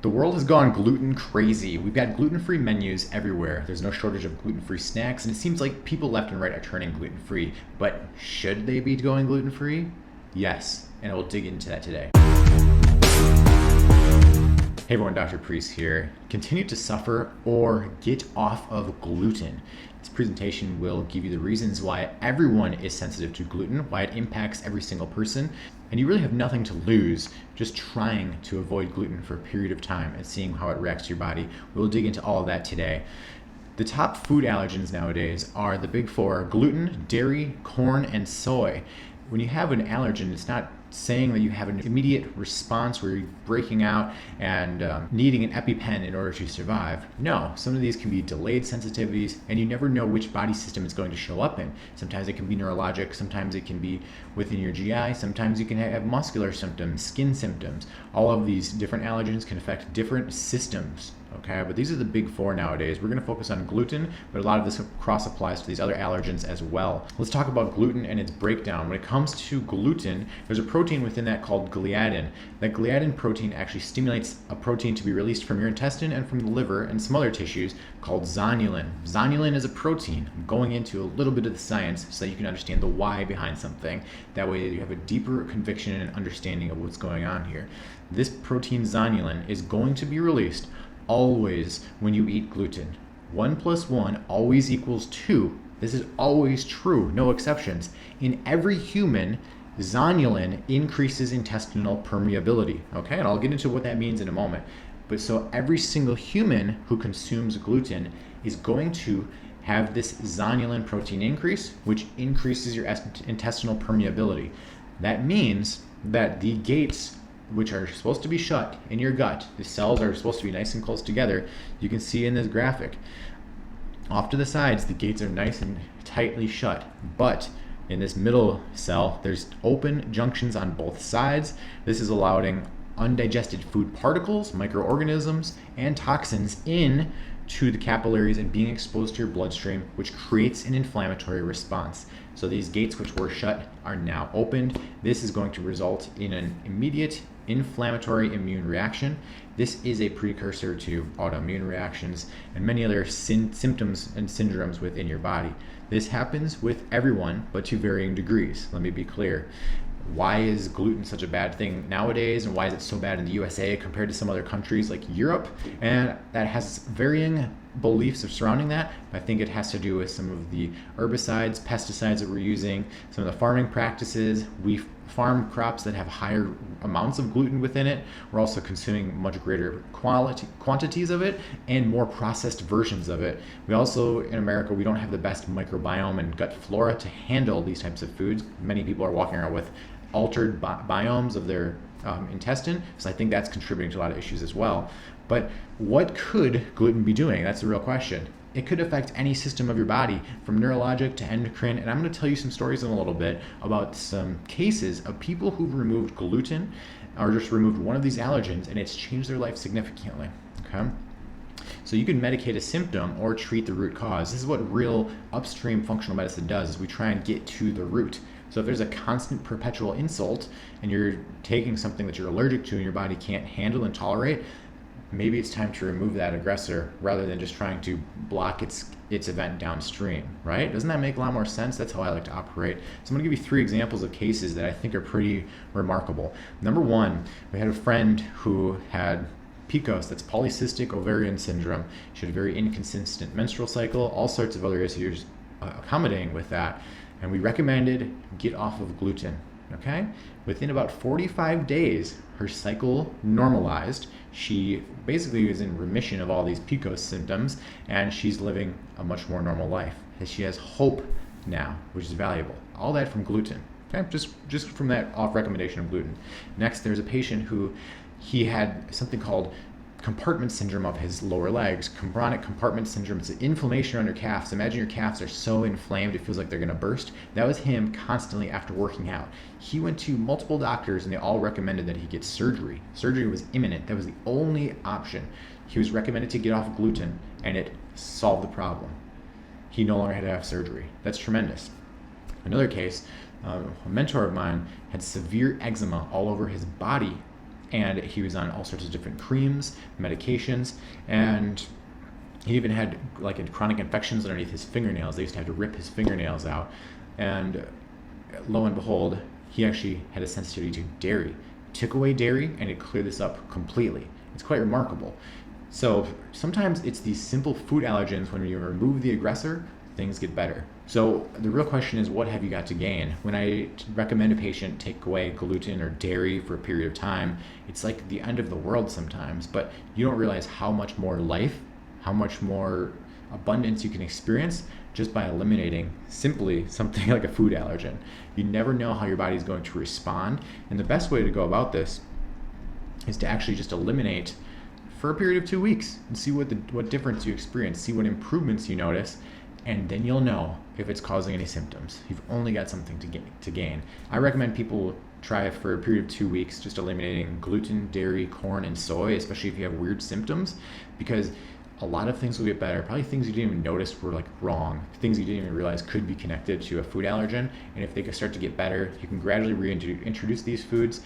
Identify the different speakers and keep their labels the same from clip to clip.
Speaker 1: The world has gone gluten crazy. We've got gluten-free menus everywhere. There's no shortage of gluten-free snacks, and it seems like people left and right are turning gluten-free. But should they be going gluten-free? Yes, and we'll dig into that today. Hey everyone, Dr. Pries here. Continue to suffer or get off of gluten. This presentation will give you the reasons why everyone is sensitive to gluten, why it impacts every single person, and you really have nothing to lose just trying to avoid gluten for a period of time and seeing how it reacts to your body. We'll dig into all of that today. The top food allergens nowadays are the big four: gluten, dairy, corn, and soy. When you have an allergen, it's not saying that you have an immediate response where you're breaking out and needing an EpiPen in order to survive. No, some of these can be delayed sensitivities, and you never know which body system it's going to show up in. Sometimes it can be neurologic, sometimes it can be within your GI, sometimes you can have muscular symptoms, skin symptoms. All of these different allergens can affect different systems. Okay, but these are the big four nowadays. We're going to focus on gluten, but a lot of this cross applies to these other allergens as well. Let's talk about gluten and its breakdown. When it comes to gluten, there's a protein within that called gliadin. That gliadin protein actually stimulates a protein to be released from your intestine and from the liver and some other tissues called zonulin. Zonulin is a protein. I'm going into a little bit of the science so that you can understand the why behind something. That way you have a deeper conviction and understanding of what's going on here. This protein zonulin is going to be released always when you eat gluten. 1 + 1 always equals 2. This is always true, no exceptions. In every human, zonulin increases intestinal permeability. Okay, and I'll get into what that means in a moment. But so every single human who consumes gluten is going to have this zonulin protein increase, which increases your intestinal permeability. That means that the gates, which are supposed to be shut in your gut, the cells are supposed to be nice and close together. You can see in this graphic, off to the sides, the gates are nice and tightly shut, but in this middle cell, there's open junctions on both sides. This is allowing undigested food particles, microorganisms, and toxins in to the capillaries and being exposed to your bloodstream, which creates an inflammatory response. So these gates, which were shut, are now opened. This is going to result in an immediate inflammatory immune reaction. This is a precursor to autoimmune reactions and many other symptoms and syndromes within your body. This happens with everyone, but to varying degrees. Let me be clear. Why is gluten such a bad thing nowadays, and why is it so bad in the USA compared to some other countries like Europe? And that has varying beliefs surrounding that. I think it has to do with some of the herbicides, pesticides that we're using, some of the farming practices. We farm crops that have higher amounts of gluten within it. We're also consuming much greater quantities of it and more processed versions of it. We also, in America, we don't have the best microbiome and gut flora to handle these types of foods. Many people are walking around with altered biomes of their intestine, so I think that's contributing to a lot of issues as well. But what could gluten be doing? That's the real question. It could affect any system of your body, from neurologic to endocrine, and I'm going to tell you some stories in a little bit about some cases of people who've removed gluten or just removed one of these allergens, and it's changed their life significantly. Okay? So you can medicate a symptom or treat the root cause. This is what real upstream functional medicine does, is we try and get to the root. So if there's a constant perpetual insult and you're taking something that you're allergic to and your body can't handle and tolerate, maybe it's time to remove that aggressor rather than just trying to block its event downstream, right? Doesn't that make a lot more sense? That's how I like to operate. So I'm going to give you 3 examples of cases that I think are pretty remarkable. Number 1, we had a friend who had PCOS, that's polycystic ovarian syndrome. She had a very inconsistent menstrual cycle, all sorts of other issues accommodating with that. And we recommended get off of gluten, okay? Within about 45 days, her cycle normalized. She basically was in remission of all these PCOS symptoms, and she's living a much more normal life. She has hope now, which is valuable. All that from gluten, okay? Just from that off recommendation of gluten. Next, there's a patient who he had something called compartment syndrome of his lower legs. Chronic compartment syndrome is inflammation around your calves. Imagine your calves are so inflamed it feels like they're going to burst. That was him constantly after working out. He went to multiple doctors and they all recommended that he get surgery. Surgery was imminent. That was the only option. He was recommended to get off gluten, and it solved the problem. He no longer had to have surgery. That's tremendous. Another case, a mentor of mine had severe eczema all over his body and he was on all sorts of different creams, medications, and he even had like chronic infections underneath his fingernails. They used to have to rip his fingernails out. And lo and behold, he actually had a sensitivity to dairy. Took away dairy and it cleared this up completely. It's quite remarkable. So sometimes it's these simple food allergens, when you remove the aggressor, things get better. So the real question is, what have you got to gain? When I recommend a patient take away gluten or dairy for a period of time, it's like the end of the world sometimes, but you don't realize how much more life, how much more abundance you can experience just by eliminating simply something like a food allergen. You never know how your body's going to respond, and the best way to go about this is to actually just eliminate for a period of 2 weeks and see what difference you experience, see what improvements you notice, and then you'll know if it's causing any symptoms. You've only got something to gain. I recommend people try for a period of 2 weeks, just eliminating gluten, dairy, corn, and soy, especially if you have weird symptoms, because a lot of things will get better. Probably things you didn't even notice were like wrong, things you didn't even realize could be connected to a food allergen. And if they can start to get better, you can gradually reintroduce these foods,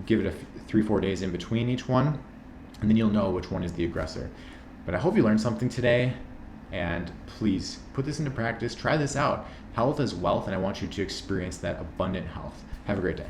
Speaker 1: give it 3-4 days in between each one, and then you'll know which one is the aggressor. But I hope you learned something today, and please put this into practice. Try this out. Health is wealth, and I want you to experience that abundant health. Have a great day.